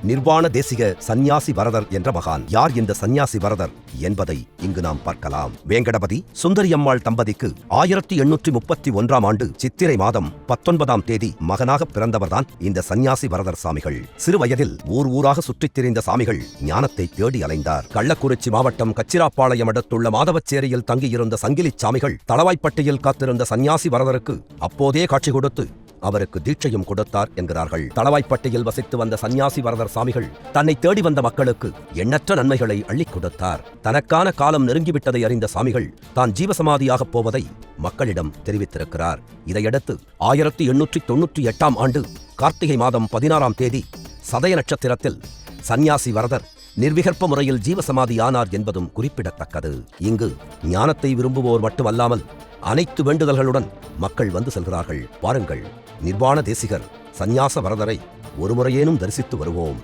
நிர்வாண தேசிக சந்நியாசி வரதர் என்ற மகான். யார் இந்த சந்நியாசி வரதர் என்பதை இங்கு நாம் பார்க்கலாம். வேங்கடபதி சுந்தரியம்மாள் தம்பதிக்கு 1831ஆம் ஆண்டு சித்திரை மாதம் 19ஆம் தேதி மகனாக பிறந்தவர்தான் இந்த சந்நியாசி வரதர் சாமிகள். சிறு வயதில் ஊராக சுற்றித் திரிந்த சாமிகள் ஞானத்தை தேடி அலைந்தார். கள்ளக்குறிச்சி மாவட்டம் கச்சிராப்பாளையம் அடுத்துள்ள மாதவச்சேரியில் தங்கியிருந்த சங்கிலி சாமிகள் தளவாய்ப்பட்டியில் காத்திருந்த சந்நியாசி வரதருக்கு அப்போதே காட்சி கொடுத்து அவருக்கு தீட்சையும் கொடுத்தார் என்கிறார்கள். தளவாய்ப்பட்டியில் வசித்து வந்த சந்நியாசி வரதர் சாமிகள் தன்னை தேடி வந்த மக்களுக்கு எண்ணற்ற நன்மைகளை அள்ளிக் கொடுத்தார். தனக்கான காலம் நெருங்கிவிட்டதை அறிந்த சாமிகள் தான் ஜீவசமாதியாகப் போவதை மக்களிடம் தெரிவித்திருக்கிறார். இதையடுத்து 1898ஆம் ஆண்டு கார்த்திகை மாதம் 16ஆம் தேதி சதய நட்சத்திரத்தில் சந்நியாசி வரதர் நிர்விகற்ப முறையில் ஜீவசமாதி ஆனார் என்பதும் குறிப்பிடத்தக்கது. இங்கு ஞானத்தை விரும்புவோர் மட்டுமல்லாமல் அனைத்து வேண்டுதல்களுடன் மக்கள் வந்து செல்கிறார்கள். வாருங்கள், நிர்வாண தேசிகர் சந்நியாச வரதரை ஒருமுறையேனும் தரிசித்து வருவோம்.